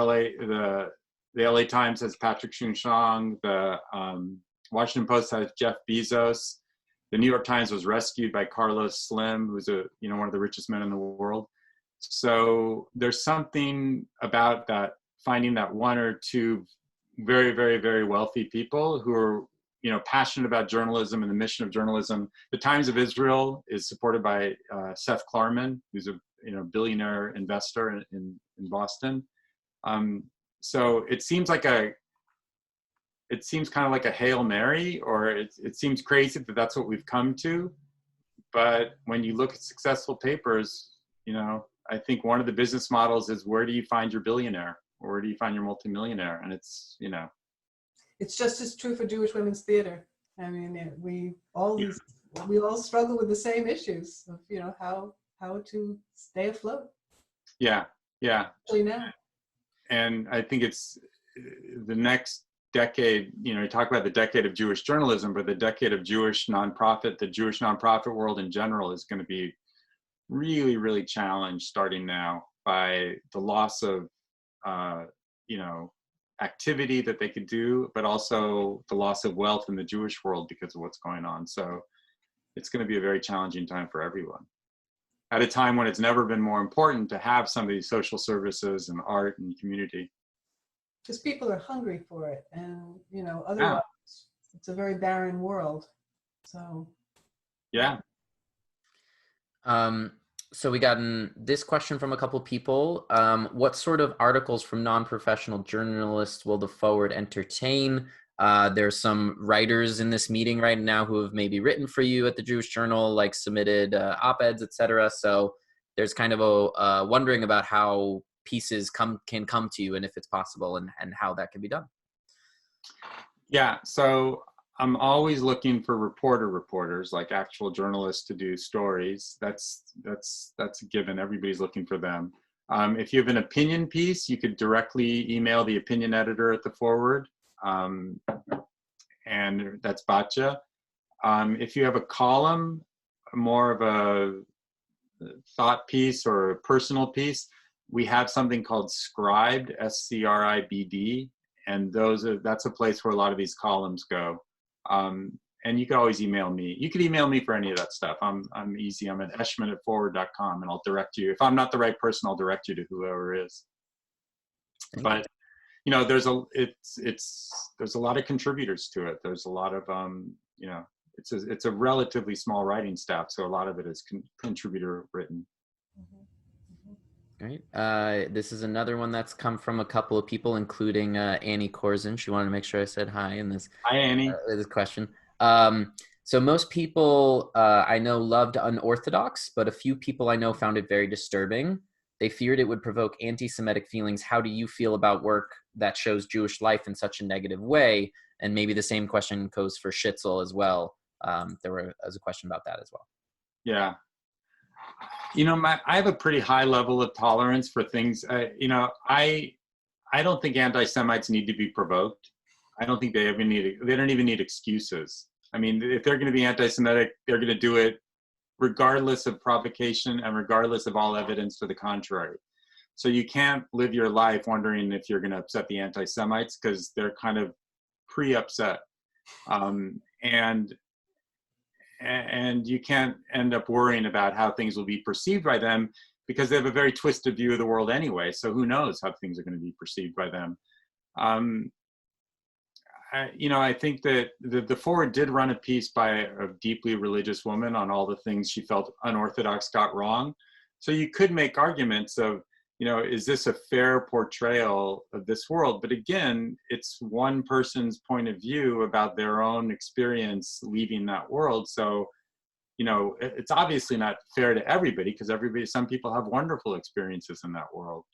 LA Times has Patrick Soon-Shiong, the Washington Post has Jeff Bezos. The New York Times was rescued by Carlos Slim, who's one of the richest men in the world. So there's something about that, finding that one or two very, very, very wealthy people who are, you know, passionate about journalism and the mission of journalism. The Times of Israel is supported by Seth Klarman, who's a billionaire investor in Boston. So it seems kind of like a Hail Mary, or it seems crazy that that's what we've come to. But when you look at successful papers, you know, I think one of the business models is, where do you find your billionaire, or where do you find your multimillionaire? And it's, you know, it's just as true for Jewish women's theater. I mean, we all struggle with the same issues of, you know, how to stay afloat. Yeah. Especially now. And I think it's the next decade, you know, you talk about the decade of Jewish journalism, but the decade of Jewish nonprofit, the Jewish nonprofit world in general is going to be really, really challenged starting now by the loss of, you know, activity that they could do, but also the loss of wealth in the Jewish world because of what's going on. So it's going to be a very challenging time for everyone, at a time when it's never been more important to have some of these social services and art and community. Because people are hungry for it, and, you know, otherwise it's a very barren world. So yeah. So we got this question from a couple people. What sort of articles from non-professional journalists will the Forward entertain? There's some writers in this meeting right now who have maybe written for you at the Jewish Journal, like submitted op-eds, etc. So there's kind of a wondering about how pieces can come to you, and if it's possible, and how that can be done. Yeah, so I'm always looking for reporters, like actual journalists, to do stories. That's a given. Everybody's looking for them. If you have an opinion piece, you could directly email the opinion editor at the Forward, and that's Batya. If you have a column, more of a thought piece or a personal piece, we have something called Scribed, SCRIBD, and that's a place where a lot of these columns go. And you can always email me. You could email me for any of that stuff. I'm easy. I'm at Eshman@forward.com, and I'll direct you. If I'm not the right person, I'll direct you to whoever is. But you know, there's a lot of contributors to it. There's a lot of you know, it's a relatively small writing staff, so a lot of it is contributor written. Great. This is another one that's come from a couple of people, including Annie Corzin. She wanted to make sure I said hi in this. Hi, Annie. This question. So most people I know loved Unorthodox, but a few people I know found it very disturbing. They feared it would provoke anti-Semitic feelings. How do you feel about work that shows Jewish life in such a negative way? And maybe the same question goes for Shitzel as well. There was a question about that as well. Yeah. You know, I have a pretty high level of tolerance for things. You know, I don't think anti-Semites need to be provoked. I don't think they don't even need excuses. I mean, if they're going to be anti-Semitic, they're going to do it regardless of provocation and regardless of all evidence to the contrary. So you can't live your life wondering if you're going to upset the anti-Semites, because they're kind of pre-upset. And you can't end up worrying about how things will be perceived by them, because they have a very twisted view of the world anyway. So who knows how things are going to be perceived by them. You know, I think that the Forward did run a piece by a deeply religious woman on all the things she felt Unorthodox got wrong. So you could make arguments of, you know, is this a fair portrayal of this world? But again, it's one person's point of view about their own experience leaving that world. So, you know, it's obviously not fair to everybody, because some people have wonderful experiences in that world.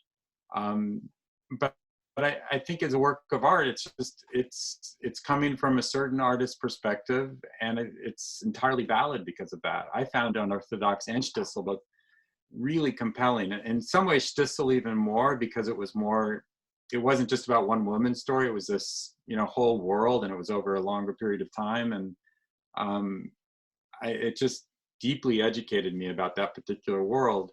I think as a work of art, it's just, it's coming from a certain artist's perspective, and it's entirely valid because of that. I found Unorthodox and Shtisel both really compelling. In some ways, Shtisel even more, because it wasn't just about one woman's story. It was this, whole world, and it was over a longer period of time. And it just deeply educated me about that particular world.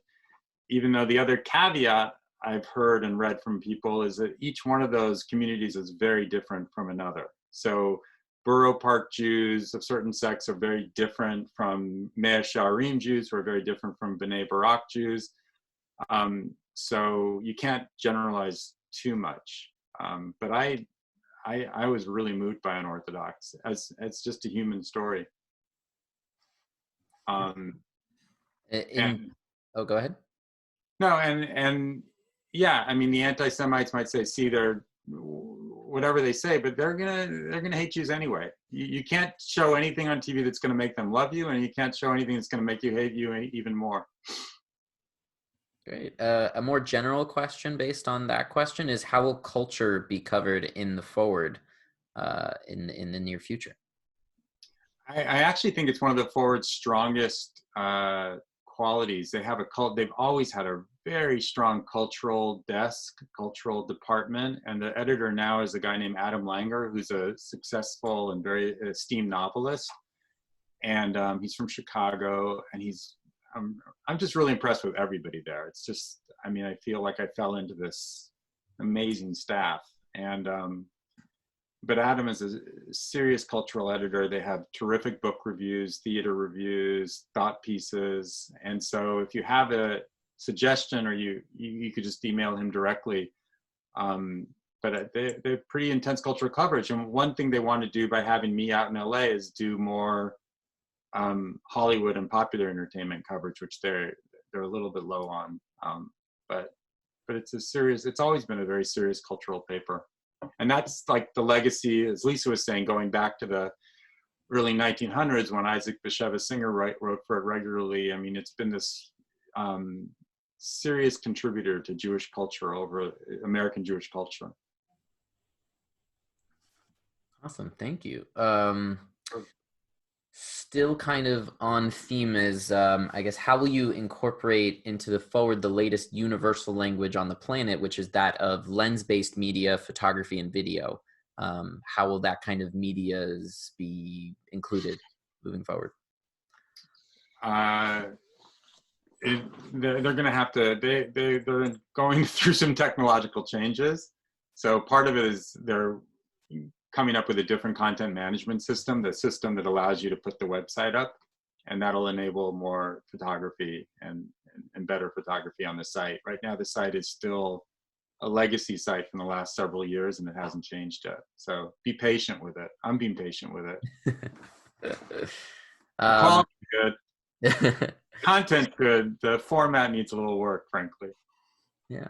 Even though the other caveat I've heard and read from people is that each one of those communities is very different from another. So Borough Park Jews of certain sects are very different from Mea Shearim Jews, who are very different from B'nai Barak Jews. So you can't generalize too much. But I was really moved by Unorthodox as just a human story. Oh, go ahead. No, and yeah, I mean, the anti-Semites might say, see, they're whatever they say, but they're gonna hate Jews anyway. You can't show anything on TV that's gonna make them love you, and you can't show anything that's gonna make you hate you even more. Great. A more general question based on that question is, how will culture be covered in the forward in the near future? I actually think it's one of the Forward's strongest qualities. They've always had a very strong cultural desk, cultural department, and the editor now is a guy named Adam Langer, who's a successful and very esteemed novelist, and he's from Chicago, and I'm just really impressed with everybody there. It's just, I mean, I feel like I fell into this amazing staff, and but Adam is a serious cultural editor. They have terrific book reviews, theater reviews, thought pieces. And so if you have a suggestion, or you could just email him directly. But they're pretty intense cultural coverage. And one thing they want to do by having me out in LA is do more Hollywood and popular entertainment coverage, which they're a little bit low on. But it's always been a very serious cultural paper. And that's like the legacy, as Lisa was saying, going back to the early 1900s when Isaac Bashevis Singer wrote for it regularly. I mean, it's been this serious contributor to Jewish culture, over American Jewish culture. Awesome, thank you. Still kind of on theme is, I guess, how will you incorporate into the forward the latest universal language on the planet, which is that of lens-based media, photography, and video? How will that kind of medias be included moving forward? They're going to have to, they're going through some technological changes. So part of it is they're coming up with a different content management system, the system that allows you to put the website up, and that'll enable more photography and better photography on the site. Right now, the site is still a legacy site from the last several years, and it hasn't changed yet. So be patient with it. I'm being patient with it. Quality good. Content good. The format needs a little work, frankly. Yeah.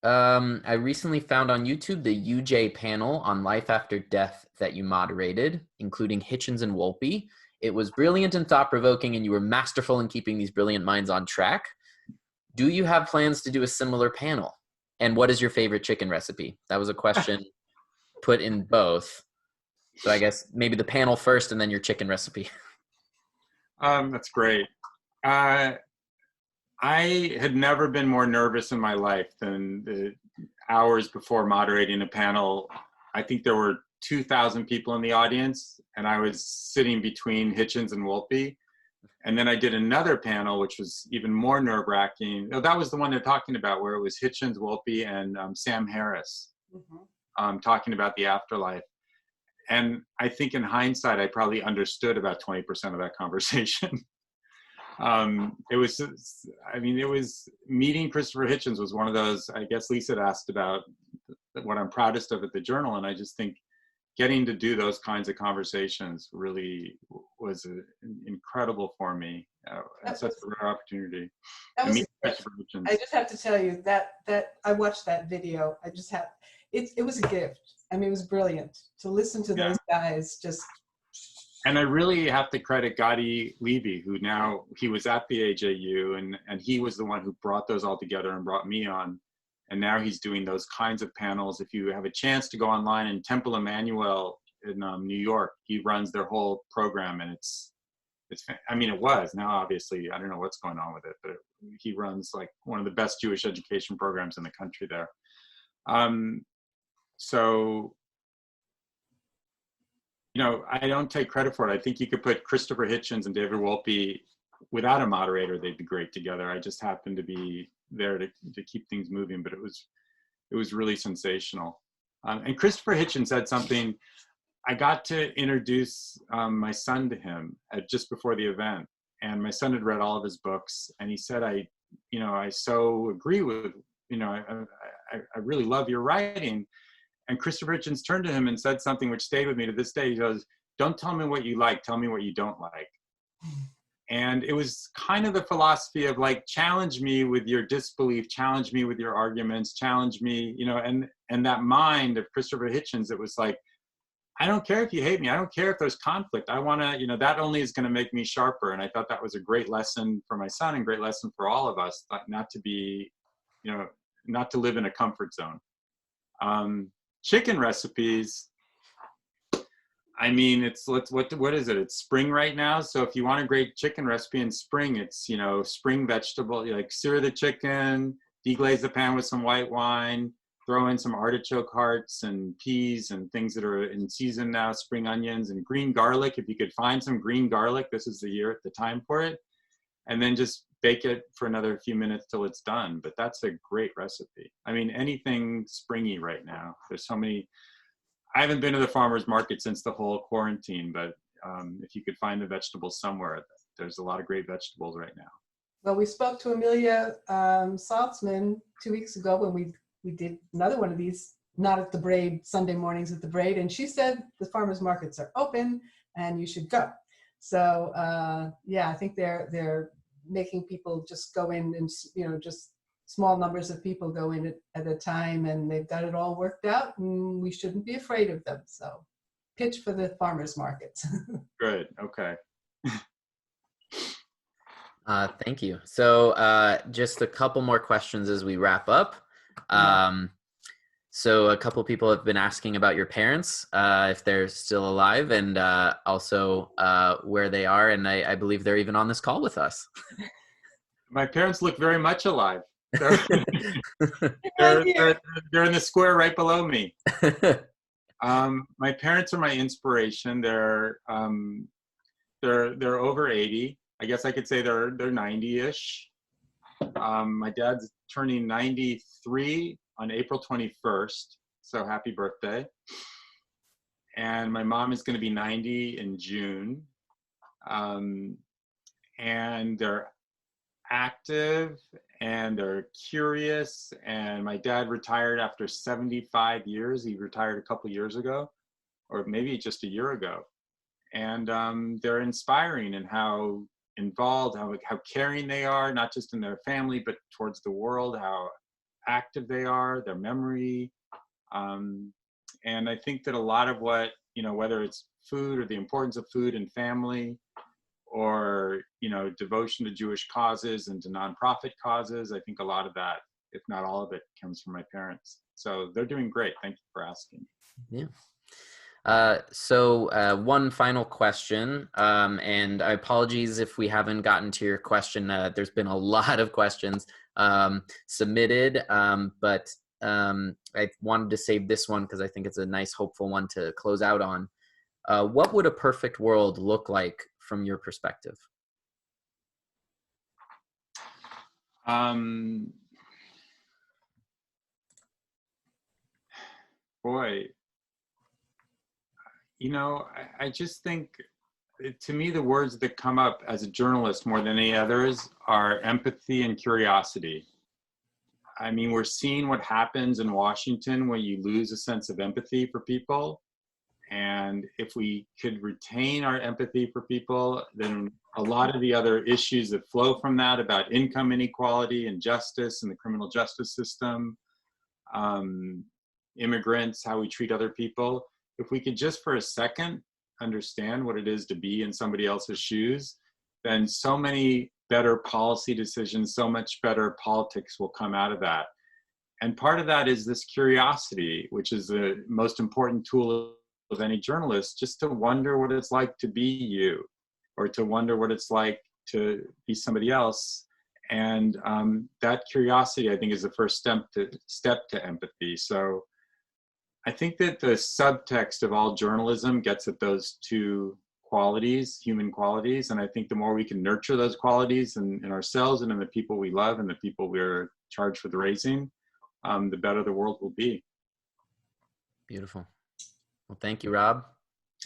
I recently found on YouTube the UJ panel on life after death that you moderated, including Hitchens and Wolpe. It was brilliant and thought-provoking, and you were masterful in keeping these brilliant minds on track. Do you have plans to do a similar panel? And what is your favorite chicken recipe? That was a question put in both. So I guess maybe the panel first and then your chicken recipe. That's great. I had never been more nervous in my life than the hours before moderating a panel. I think there were 2,000 people in the audience, and I was sitting between Hitchens and Wolpe. And then I did another panel, which was even more nerve-wracking. No, that was the one they're talking about, where it was Hitchens, Wolpe, and Sam Harris talking about the afterlife. And I think in hindsight, I probably understood about 20% of that conversation. It was meeting Christopher Hitchens was one of those, I guess Lisa had asked about what I'm proudest of at the Journal. And I just think getting to do those kinds of conversations really was incredible for me. And such a rare opportunity. I just have to tell you that I watched that video. It was a gift. I mean, it was brilliant to listen to those guys just. And I really have to credit Gadi Levy, who he was at the AJU, and he was the one who brought those all together and brought me on. And now he's doing those kinds of panels. If you have a chance to go online, in Temple Emmanuel in New York, he runs their whole program, and I mean, it was. Now, obviously, I don't know what's going on with it, but he runs like one of the best Jewish education programs in the country there. So, you know, I don't take credit for it. I think you could put Christopher Hitchens and David Wolpe without a moderator, they'd be great together. I just happened to be there to keep things moving, but it was really sensational. And Christopher Hitchens said something. I got to introduce my son to him just before the event, and my son had read all of his books, and he said, I so agree with, I really love your writing. And Christopher Hitchens turned to him and said something which stayed with me to this day. He goes, "Don't tell me what you like, tell me what you don't like." And it was kind of the philosophy of like, challenge me with your disbelief, challenge me with your arguments, challenge me, and that mind of Christopher Hitchens, it was like, I don't care if you hate me. I don't care if there's conflict. I want to, that only is going to make me sharper. And I thought that was a great lesson for my son and great lesson for all of us, not to be, not to live in a comfort zone. Chicken recipes. I mean, what is it? It's spring right now. So if you want a great chicken recipe in spring, it's, spring vegetable, like sear the chicken, deglaze the pan with some white wine, throw in some artichoke hearts and peas and things that are in season now, spring onions and green garlic. If you could find some green garlic, this is the time for it. And then just bake it for another few minutes till it's done. But that's a great recipe. I mean, anything springy right now. There's so many. I haven't been to the farmer's market since the whole quarantine, but if you could find the vegetables somewhere, there's a lot of great vegetables right now. Well, we spoke to Amelia Saltzman 2 weeks ago when we did another one of these, not at the Braid, Sunday mornings at the Braid, and she said the farmers markets are open and you should go. So yeah, I think they're making people just go in and, just small numbers of people go in at a time, and they've got it all worked out, and we shouldn't be afraid of them. So pitch for the farmers markets. Good, okay. Thank you. So just a couple more questions as we wrap up. So a couple people have been asking about your parents, if they're still alive, and also where they are. And I believe they're even on this call with us. My parents look very much alive. They're in the square right below me. My parents are my inspiration. They're over 80. I guess I could say they're 90-ish. My dad's turning 93 on April 21st, so happy birthday. And my mom is going to be 90 in June. And they're active and they're curious. And my dad retired after 75 years. He retired a couple years ago, or maybe just a year ago. And they're inspiring in how involved, how caring they are, not just in their family, but towards the world, how active they are, their memory. And I think that a lot of what, whether it's food or the importance of food and family, or, devotion to Jewish causes and to nonprofit causes, I think a lot of that, if not all of it, comes from my parents. So they're doing great. Thank you for asking. Yeah. So one final question, and I apologize if we haven't gotten to your question. There's been a lot of questions submitted, but I wanted to save this one because I think it's a nice, hopeful one to close out on. What would a perfect world look like from your perspective? Boy, I just think, to me, the words that come up as a journalist more than any others are empathy and curiosity. I mean, we're seeing what happens in Washington when you lose a sense of empathy for people. And if we could retain our empathy for people, then a lot of the other issues that flow from that about income inequality and justice and the criminal justice system, immigrants, how we treat other people, if we could just for a second understand what it is to be in somebody else's shoes, then so many better policy decisions, so much better politics will come out of that. And part of that is this curiosity, which is the most important tool of any journalist, just to wonder what it's like to be you, or to wonder what it's like to be somebody else. And that curiosity, I think, is the first step to empathy. So I think that the subtext of all journalism gets at those two qualities, human qualities. And I think the more we can nurture those qualities in ourselves and in the people we love and the people we're charged with raising, the better the world will be. Beautiful. Well, thank you, Rob.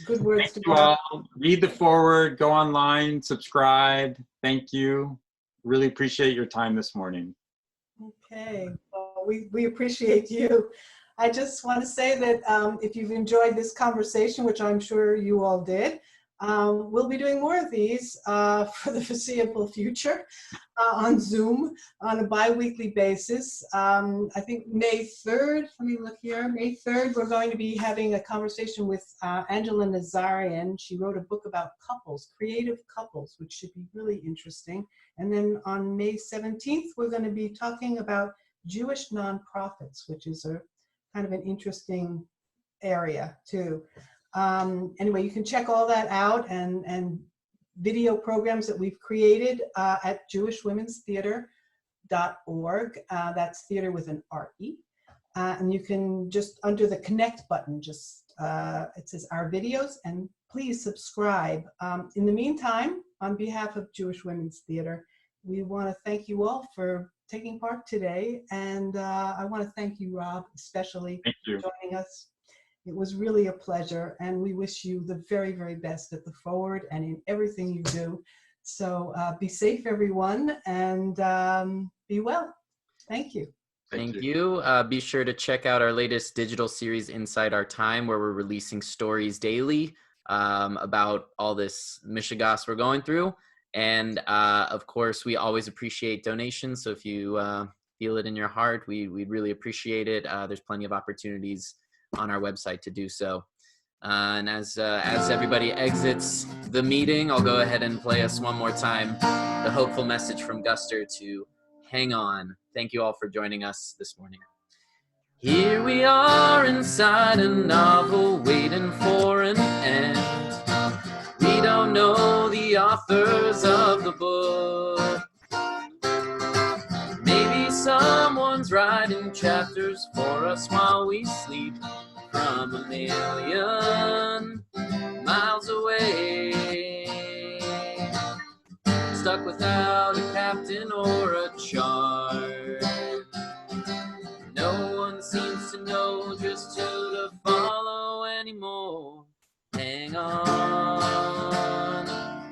Good words to Thank you all. Read the forward, go online, subscribe. Thank you. Really appreciate your time this morning. Okay, well, we appreciate you. I just want to say that if you've enjoyed this conversation, which I'm sure you all did, we'll be doing more of these for the foreseeable future on Zoom on a bi-weekly basis. I think May 3rd, let me look here, May 3rd, we're going to be having a conversation with Angela Nazarian. She wrote a book about couples, creative couples, which should be really interesting. And then on May 17th, we're going to be talking about Jewish nonprofits, which is a kind of an interesting area too. Anyway, you can check all that out and video programs that we've created at jewishwomenstheater.org. That's theater with an R-E. And you can just, under the connect button, just it says our videos, and please subscribe. In the meantime, on behalf of Jewish Women's Theater, we want to thank you all for taking part today. And I want to thank you, Rob, especially for joining us. It was really a pleasure, and we wish you the very, very best at the forward and in everything you do. So be safe, everyone, and be well. Thank you. Thank you. Be sure to check out our latest digital series, Inside Our Time, where we're releasing stories daily about all this mishigas we're going through. And of course, we always appreciate donations. So if you feel it in your heart, we'd really appreciate it. There's plenty of opportunities on our website to do so. And as everybody exits the meeting, I'll go ahead and play us one more time the hopeful message from Guster to hang on. Thank you all for joining us this morning. Here we are inside a novel waiting for an end. We don't know the authors of the book. Maybe someone's writing chapters for us while we sleep from a million miles away. Stuck without a captain or a chart. No one seems to know just who to follow anymore. Hang on,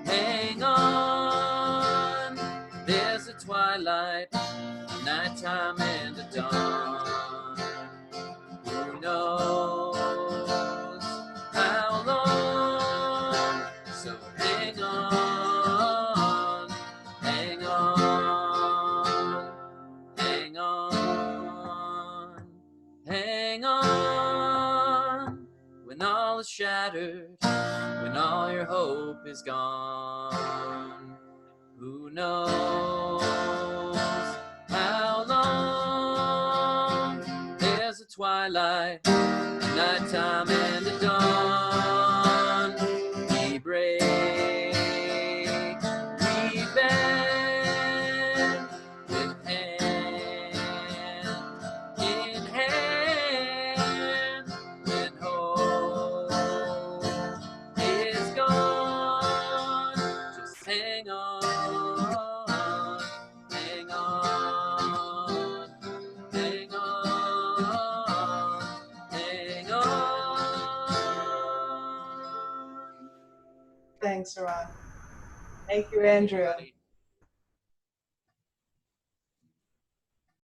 hang on. There's a twilight, a nighttime, and a dawn. Who knows how long? So hang on, hang on, hang on, hang on. When all is shattered, when all your hope is gone, who knows how long? There's a twilight, a nighttime, and a dawn. We break, we bend with hand in hand. When hope is gone, just hang on, hang on, hang on, hang on. Thanks, Rob. Thank you, Andrew.